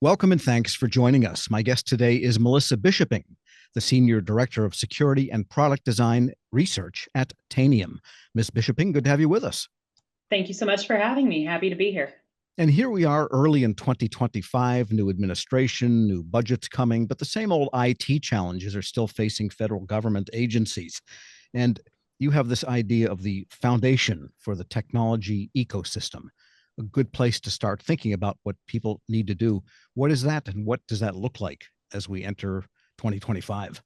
Welcome and thanks for joining us. My guest today is Melissa Bischoping, the Senior Director of Security and Product Design Research at Tanium. Ms. Bischoping, good to have you with us. Thank you so much for having me. Happy to be here. And here we are early in 2025, new administration, new budgets coming, but the same old IT challenges are still facing federal government agencies. And you have this idea of the foundation for the technology ecosystem, a good place to start thinking about what people need to do. What is that, and what does that look like as we enter 2025?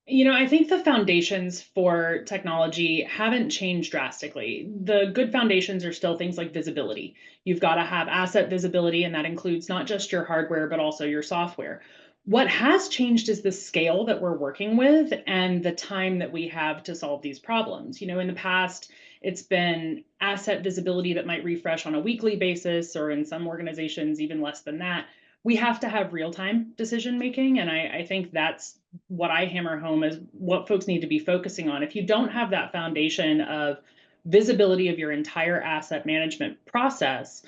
I think the foundations for technology haven't changed drastically. The good foundations are still things like visibility. You've got to have asset visibility, and that includes not just your hardware, but also your software. What has changed is the scale that we're working with and the time that we have to solve these problems. In the past, it's been asset visibility that might refresh on a weekly basis, or in some organizations, even less than that. We have to have real-time decision making, and I think that's what I hammer home is what folks need to be focusing on. If you don't have that foundation of visibility of your entire asset management process,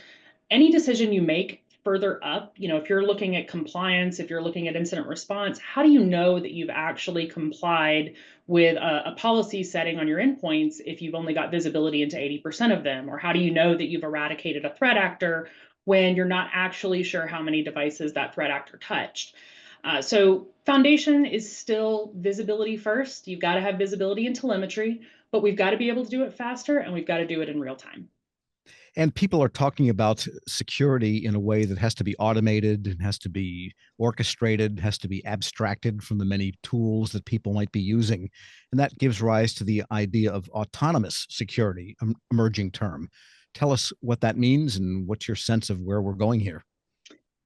any decision you make further up, if you're looking at compliance, if you're looking at incident response, how do you know that you've actually complied with a policy setting on your endpoints if you've only got visibility into 80% of them? Or how do you know that you've eradicated a threat actor when you're not actually sure how many devices that threat actor touched? So foundation is still visibility first. You've got to have visibility and telemetry, but we've got to be able to do it faster, and we've got to do it in real time. And people are talking about security in a way that has to be automated and has to be orchestrated, has to be abstracted from the many tools that people might be using. And that gives rise to the idea of autonomous security, emerging term. Tell us what that means and what's your sense of where we're going here.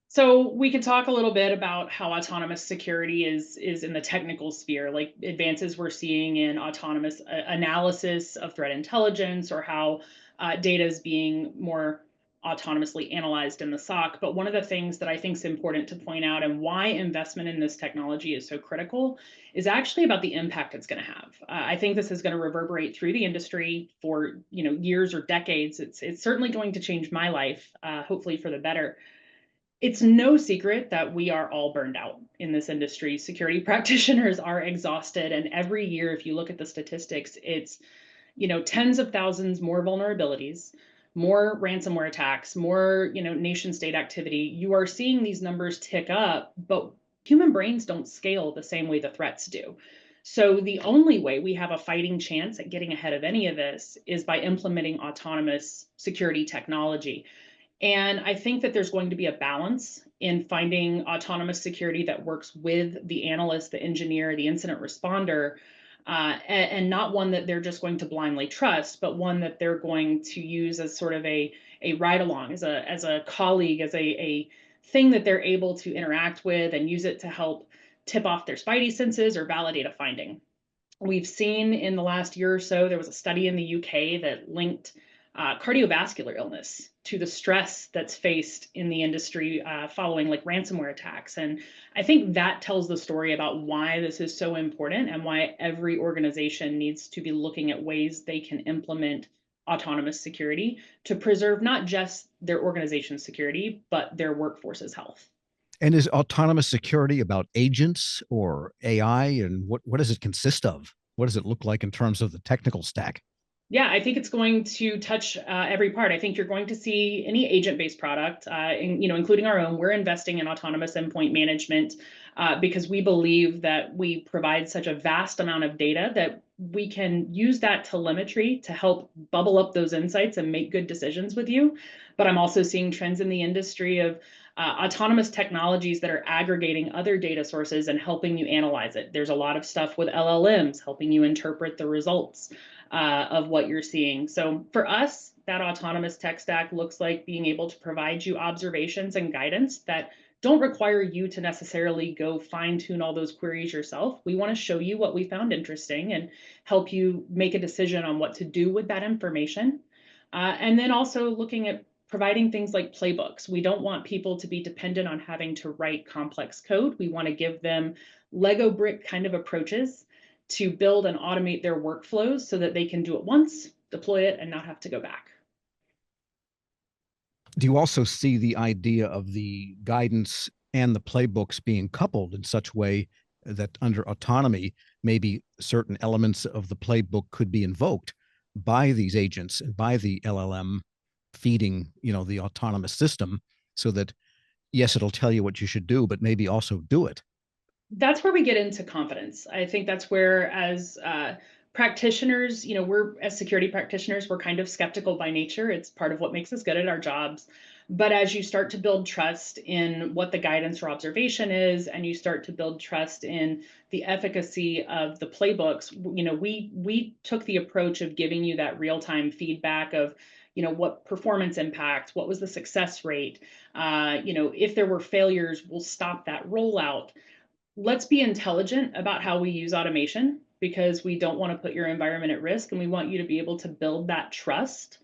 So we could talk a little bit about how autonomous security is in the technical sphere, like advances we're seeing in autonomous analysis of threat intelligence, or how data is being more autonomously analyzed in the SOC. But one of the things that I think is important to point out, and why investment in this technology is so critical, is actually about the impact it's going to have. I think this is going to reverberate through the industry for years or decades. It's certainly going to change my life, hopefully for the better. It's no secret that we are all burned out in this industry. Security practitioners are exhausted, and every year, if you look at the statistics, it's tens of thousands more vulnerabilities, more ransomware attacks, more nation state activity. You are seeing these numbers tick up, but human brains don't scale the same way the threats do. So the only way we have a fighting chance at getting ahead of any of this is by implementing autonomous security technology. And I think that there's going to be a balance in finding autonomous security that works with the analyst, the engineer, the incident responder, and not one that they're just going to blindly trust, but one that they're going to use as sort of a ride along, as a colleague, as a thing that they're able to interact with and use it to help tip off their spidey senses or validate a finding. We've seen in the last year or so, there was a study in the UK that linked cardiovascular illness to the stress that's faced in the industry following like ransomware attacks. And I think that tells the story about why this is so important and why every organization needs to be looking at ways they can implement autonomous security to preserve not just their organization's security, but their workforce's health. And is autonomous security about agents or AI? And what does it consist of? What does it look like in terms of the technical stack? Yeah, I think it's going to touch every part. I think you're going to see any agent-based product, including our own. We're investing in autonomous endpoint management because we believe that we provide such a vast amount of data that we can use that telemetry to help bubble up those insights and make good decisions with you. But I'm also seeing trends in the industry of autonomous technologies that are aggregating other data sources and helping you analyze it. There's a lot of stuff with LLMs helping you interpret the results of what you're seeing. So for us, that autonomous tech stack looks like being able to provide you observations and guidance that don't require you to necessarily go fine tune all those queries yourself. We want to show you what we found interesting and help you make a decision on what to do with that information. And then also looking at providing things like playbooks. We don't want people to be dependent on having to write complex code. We want to give them Lego brick kind of approaches to build and automate their workflows so that they can do it once, deploy it, and not have to go back. Do you also see the idea of the guidance and the playbooks being coupled in such a way that under autonomy, maybe certain elements of the playbook could be invoked by these agents and by the LLM feeding, the autonomous system so that, yes, it'll tell you what you should do, but maybe also do it. That's where we get into confidence. I think that's where, as practitioners, we're as security practitioners, we're kind of skeptical by nature. It's part of what makes us good at our jobs. But as you start to build trust in what the guidance or observation is, and you start to build trust in the efficacy of the playbooks, we took the approach of giving you that real time feedback of, what performance impact, what was the success rate, if there were failures, we'll stop that rollout. Let's be intelligent about how we use automation because we don't want to put your environment at risk and we want you to be able to build that trust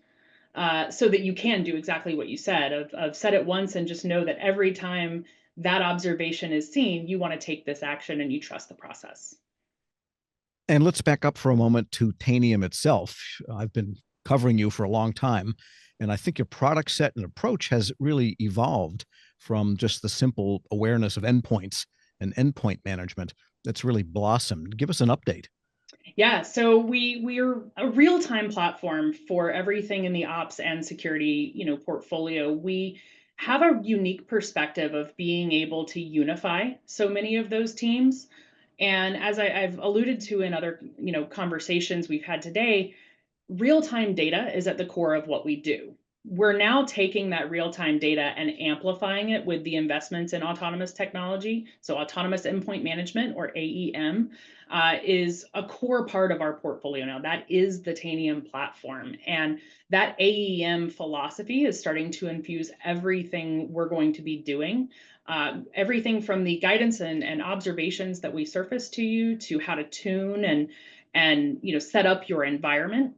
so that you can do exactly what you said of set it once and just know that every time that observation is seen, you want to take this action and you trust the process. And let's back up for a moment to Tanium itself. I've been covering you for a long time, and I think your product set and approach has really evolved from just the simple awareness of endpoints and endpoint management that's really blossomed. Give us an update. Yeah, so we're a real-time platform for everything in the ops and security, portfolio. We have a unique perspective of being able to unify so many of those teams. And as I've alluded to in other, conversations we've had today, real-time data is at the core of what we do. We're now taking that real-time data and amplifying it with the investments in autonomous technology. So autonomous endpoint management, or AEM, is a core part of our portfolio now. That is the Tanium platform. And that AEM philosophy is starting to infuse everything we're going to be doing. Everything from the guidance and observations that we surface to you to how to tune and set up your environment.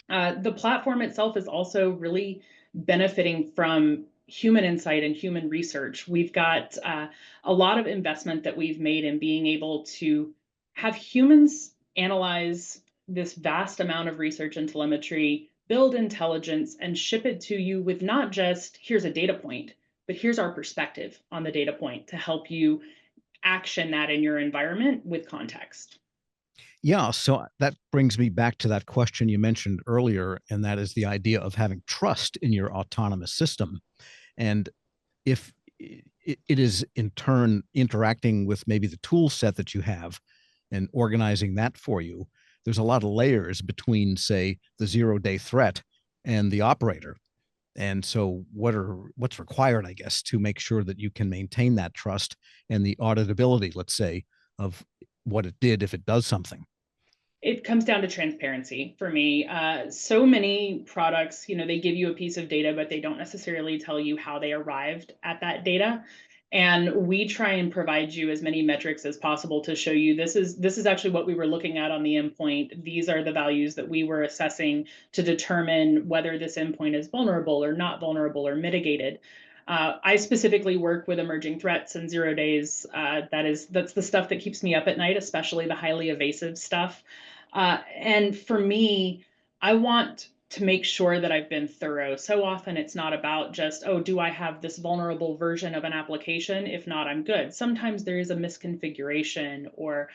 The platform itself is also really benefiting from human insight and human research. We've got a lot of investment that we've made in being able to have humans analyze this vast amount of research and telemetry, build intelligence, and ship it to you with not just here's a data point, but here's our perspective on the data point to help you action that in your environment with context. Yeah, so that brings me back to that question you mentioned earlier, and that is the idea of having trust in your autonomous system. And if it is in turn interacting with maybe the tool set that you have and organizing that for you, there's a lot of layers between, say, the 0-day threat and the operator. And so what's required, I guess, to make sure that you can maintain that trust and the auditability, let's say, of what it did if it does something. It comes down to transparency for me. So many products, they give you a piece of data, but they don't necessarily tell you how they arrived at that data. And we try and provide you as many metrics as possible to show you this is actually what we were looking at on the endpoint. These are the values that we were assessing to determine whether this endpoint is vulnerable or not vulnerable or mitigated. I specifically work with emerging threats and 0 days. That's the stuff that keeps me up at night, especially the highly evasive stuff. And for me, I want to make sure that I've been thorough. So often it's not about just, oh, do I have this vulnerable version of an application? If not, I'm good. Sometimes there is a misconfiguration or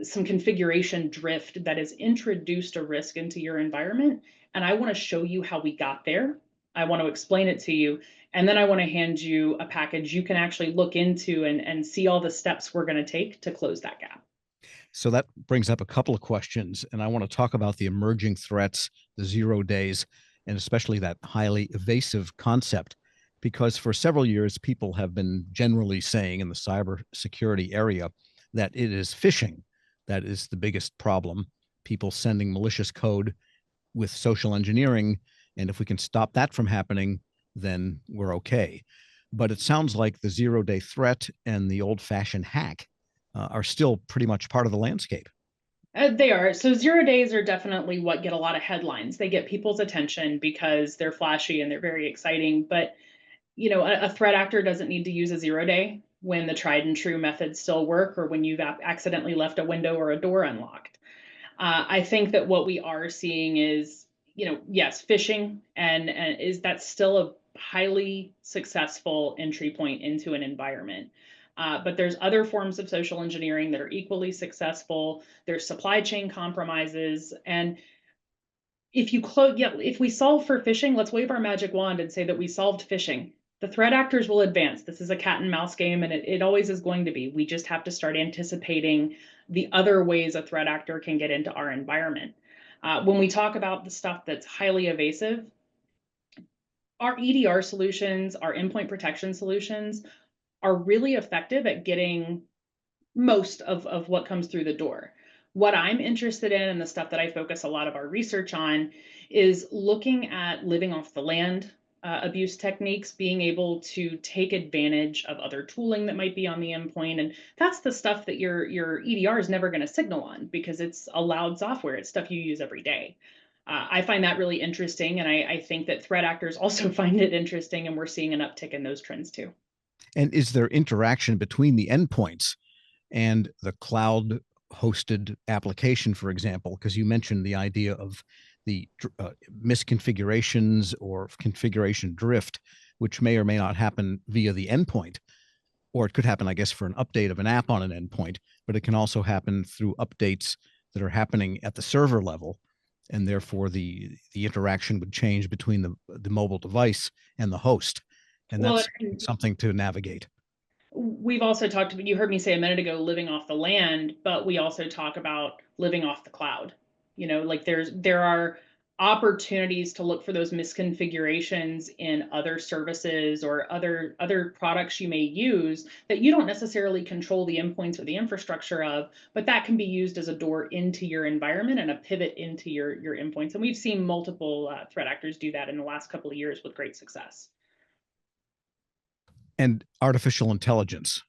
some configuration drift that has introduced a risk into your environment. And I want to show you how we got there. I want to explain it to you. And then I want to hand you a package you can actually look into and see all the steps we're going to take to close that gap. So that brings up a couple of questions, and I want to talk about the emerging threats, the 0 days, and especially that highly evasive concept, because for several years, people have been generally saying in the cybersecurity area that it is phishing that is the biggest problem. People sending malicious code with social engineering, and if we can stop that from happening, then we're okay. But it sounds like the 0-day threat and the old-fashioned hack are still pretty much part of the landscape. They are. So 0 days are definitely what get a lot of headlines. They get people's attention because they're flashy and they're very exciting. But, a threat actor doesn't need to use a 0 day when the tried and true methods still work or when you've accidentally left a window or a door unlocked. I think that what we are seeing is, yes, phishing, and is that still highly successful entry point into an environment. But there's other forms of social engineering that are equally successful. There's supply chain compromises, and if we solve for phishing, let's wave our magic wand and say that we solved phishing. The threat actors will advance. This is a cat and mouse game, and it always is going to be. We just have to start anticipating the other ways a threat actor can get into our environment. When we talk about the stuff that's highly evasive, our EDR solutions, our endpoint protection solutions are really effective at getting most of what comes through the door. What I'm interested in and the stuff that I focus a lot of our research on is looking at living off the land abuse techniques, being able to take advantage of other tooling that might be on the endpoint. And that's the stuff that your EDR is never going to signal on because it's allowed software. It's stuff you use every day. I find that really interesting. And I think that threat actors also find it interesting. And we're seeing an uptick in those trends too. And is there interaction between the endpoints and the cloud hosted application, for example? Because you mentioned the idea of the misconfigurations or configuration drift, which may or may not happen via the endpoint, or it could happen, I guess, for an update of an app on an endpoint, but it can also happen through updates that are happening at the server level. And therefore, the interaction would change between the mobile device and the host. And Well, that's something to navigate. we've also talked about, you heard me say a minute ago, living off the land, but we also talk about living off the cloud. Like there are opportunities to look for those misconfigurations in other services or other products you may use that you don't necessarily control the endpoints or the infrastructure of, but that can be used as a door into your environment and a pivot into your endpoints. And we've seen multiple threat actors do that in the last couple of years with great success. And artificial intelligence.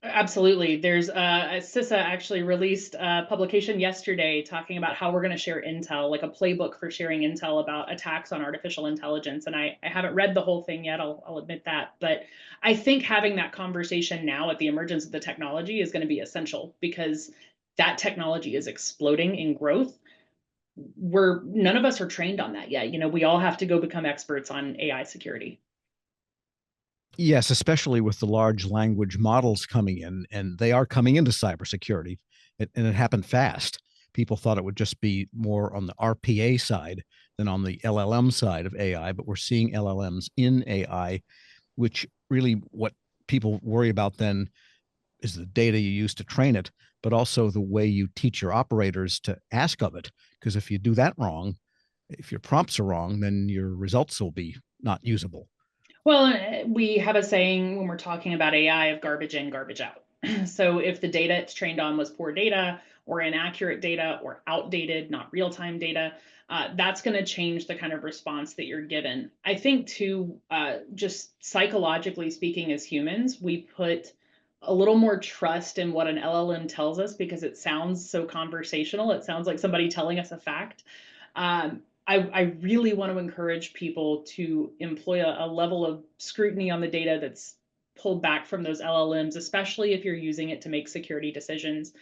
Absolutely. There's CISA actually released a publication yesterday talking about how we're going to share intel, like a playbook for sharing intel about attacks on artificial intelligence. And I haven't read the whole thing yet, I'll admit that. But I think having that conversation now at the emergence of the technology is going to be essential because that technology is exploding in growth. None of us are trained on that yet. We all have to go become experts on AI security. Yes, especially with the large language models coming in, and they are coming into cybersecurity, and it happened fast. People thought it would just be more on the RPA side than on the LLM side of AI, but we're seeing LLMs in AI, which really what people worry about then is the data you use to train it, but also the way you teach your operators to ask of it. Because if you do that wrong, if your prompts are wrong, then your results will be not usable. Well, we have a saying when we're talking about AI of garbage in, garbage out. So if the data it's trained on was poor data or inaccurate data or outdated, not real time data, that's going to change the kind of response that you're given. I think, too, just psychologically speaking, as humans, we put a little more trust in what an LLM tells us because it sounds so conversational. It sounds like somebody telling us a fact. I really want to encourage people to employ a level of scrutiny on the data that's pulled back from those LLMs, especially if you're using it to make security decisions.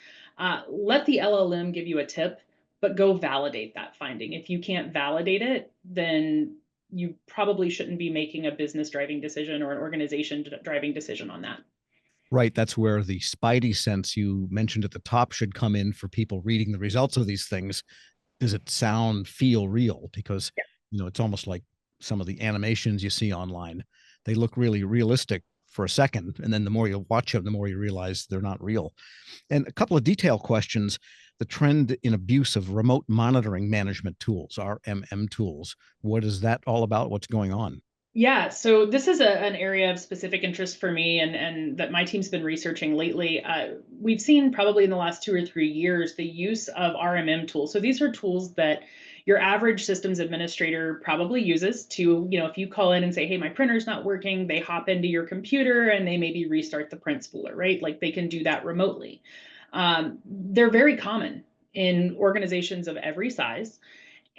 Let the LLM give you a tip, but go validate that finding. If you can't validate it, then you probably shouldn't be making a business driving decision or an organization driving decision on that. Right. That's where the spidey sense you mentioned at the top should come in for people reading the results of these things. Does it sound, feel real? Because, it's almost like some of the animations you see online. They look really realistic for a second. And then the more you watch them, the more you realize they're not real. And a couple of detail questions. The trend in abuse of remote monitoring management tools, RMM tools. What is that all about? What's going on? Yeah, so this is an area of specific interest for me and that my team's been researching lately. We've seen probably in the last 2 or 3 years the use of RMM tools. So these are tools that your average systems administrator probably uses to, if you call in and say, hey, my printer's not working, they hop into your computer and they maybe restart the print spooler, right? Like they can do that remotely. They're very common in organizations of every size.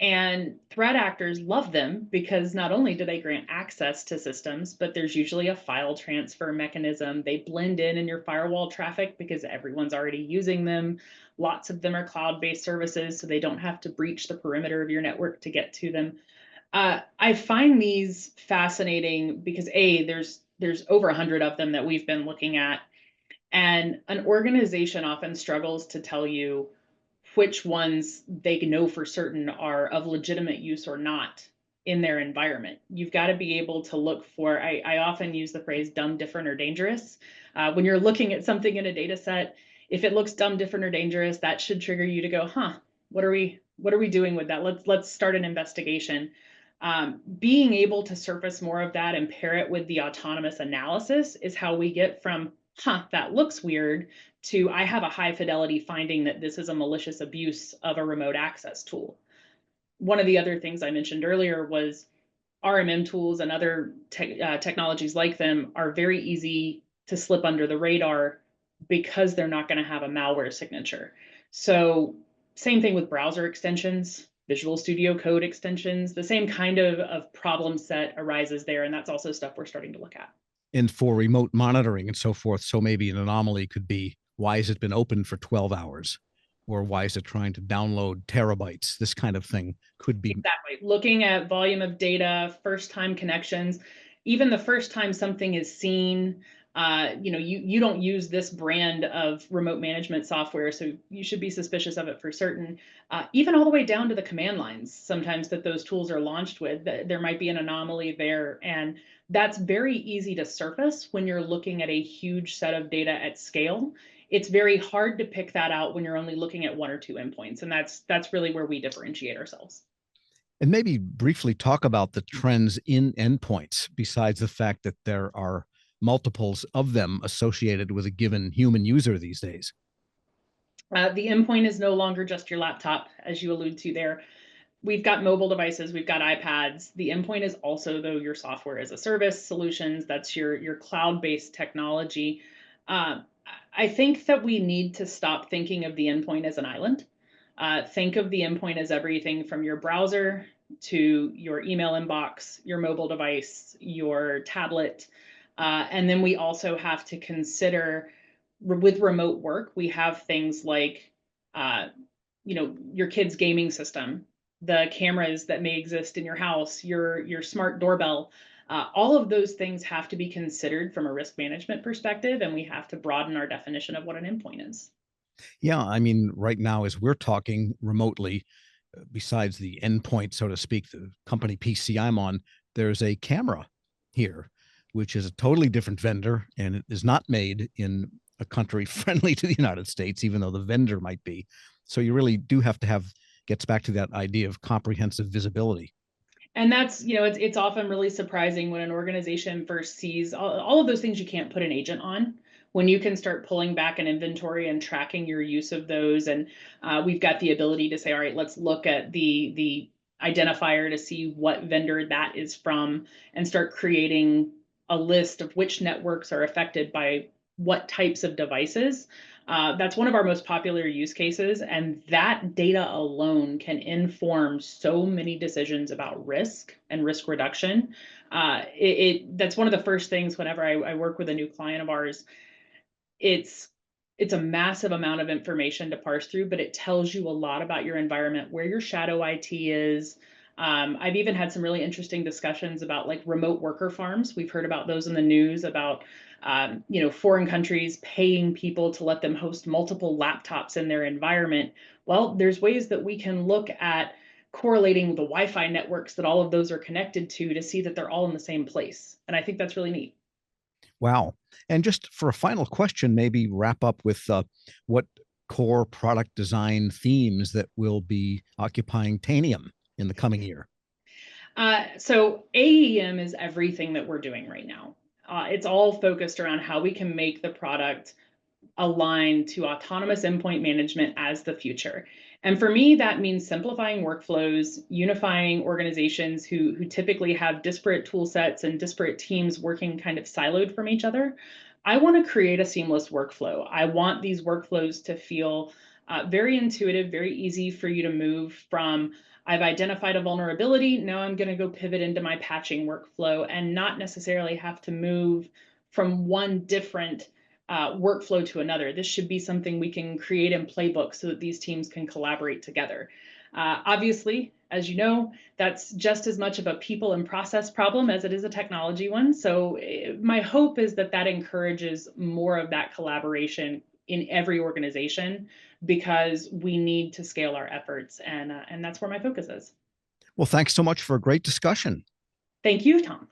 And threat actors love them because not only do they grant access to systems, but there's usually a file transfer mechanism. They blend in your firewall traffic because everyone's already using them. Lots of them are cloud-based services, so they don't have to breach the perimeter of your network to get to them. I find these fascinating because there's over 100 of them that we've been looking at, and an organization often struggles to tell you which ones they know for certain are of legitimate use or not in their environment. You've got to be able to look for, I often use the phrase dumb, different, or dangerous. When you're looking at something in a data set, if it looks dumb, different, or dangerous, that should trigger you to go, huh, what are we doing with that? Let's start an investigation. Being able to surface more of that and pair it with the autonomous analysis is how we get from, huh, that looks weird, to I have a high fidelity finding that this is a malicious abuse of a remote access tool. One of the other things I mentioned earlier was RMM tools and other technologies like them are very easy to slip under the radar because they're not going to have a malware signature. So same thing with browser extensions, Visual Studio Code extensions, the same kind of problem set arises there. And that's also stuff we're starting to look at. And for remote monitoring and so forth. So maybe an anomaly could be, why has it been open for 12 hours? Or why is it trying to download terabytes? This kind of thing could be. Exactly. Looking at volume of data, first time connections, even the first time something is seen, you don't use this brand of remote management software, so you should be suspicious of it for certain. Even all the way down to the command lines, sometimes that those tools are launched with, there might be an anomaly there. And that's very easy to surface when you're looking at a huge set of data at scale. It's very hard to pick that out when you're only looking at one or two endpoints. And that's really where we differentiate ourselves. And maybe briefly talk about the trends in endpoints, besides the fact that there are multiples of them associated with a given human user these days. The endpoint is no longer just your laptop, as you allude to there. We've got mobile devices, we've got iPads. The endpoint is also, though, your software as a service solutions. That's your cloud-based technology. Uh, I think that we need to stop thinking of the endpoint as an island. Think of the endpoint as everything from your browser to your email inbox, your mobile device, your tablet. And then we also have to consider with remote work, we have things like, uh, your kid's gaming system, the cameras that may exist in your house, your smart doorbell. All of those things have to be considered from a risk management perspective, and we have to broaden our definition of what an endpoint is. Yeah, I mean, right now, as we're talking remotely, besides the endpoint, so to speak, the company PC I'm on, there's a camera here, which is a totally different vendor, and it is not made in a country friendly to the United States, even though the vendor might be. So you really do have to have, gets back to that idea of comprehensive visibility. And that's, it's often really surprising when an organization first sees all of those things you can't put an agent on. When you can start pulling back an inventory and tracking your use of those, and we've got the ability to say, all right, let's look at the identifier to see what vendor that is from, and start creating a list of which networks are affected by what types of devices. That's one of our most popular use cases, and that data alone can inform so many decisions about risk and risk reduction. That's one of the first things whenever I work with a new client of ours. It's it's a massive amount of information to parse through, but it tells you a lot about your environment, where your shadow IT is. I've even had some really interesting discussions about like remote worker farms. We've heard about those in the news about foreign countries paying people to let them host multiple laptops in their environment. Well, there's ways that we can look at correlating the Wi-Fi networks that all of those are connected to see that they're all in the same place. And I think that's really neat. Wow. And just for a final question, maybe wrap up with what core product design themes that will be occupying Tanium in the coming year. So AEM is everything that we're doing right now. It's all focused around how we can make the product align to autonomous endpoint management as the future. And for me, that means simplifying workflows, unifying organizations who typically have disparate tool sets and disparate teams working kind of siloed from each other. I want to create a seamless workflow. I want these workflows to feel very intuitive, very easy for you to move from I've identified a vulnerability, now I'm going to go pivot into my patching workflow and not necessarily have to move from one different workflow to another. This should be something we can create in playbooks so that these teams can collaborate together. Obviously, As you know, that's just as much of a people and process problem as it is a technology one. So my hope is that that encourages more of that collaboration in every organization, because we need to scale our efforts, and that's where my focus is. Well, thanks so much for a great discussion. Thank you, Tom.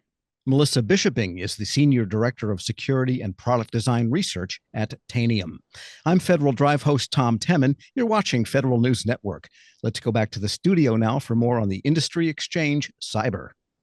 Melissa Bischoping is the Senior Director of Security and Product Design Research at Tanium. I'm Federal Drive host Tom Temin. You're watching Federal News Network. Let's go back to the studio now for more on the Industry Exchange Cyber.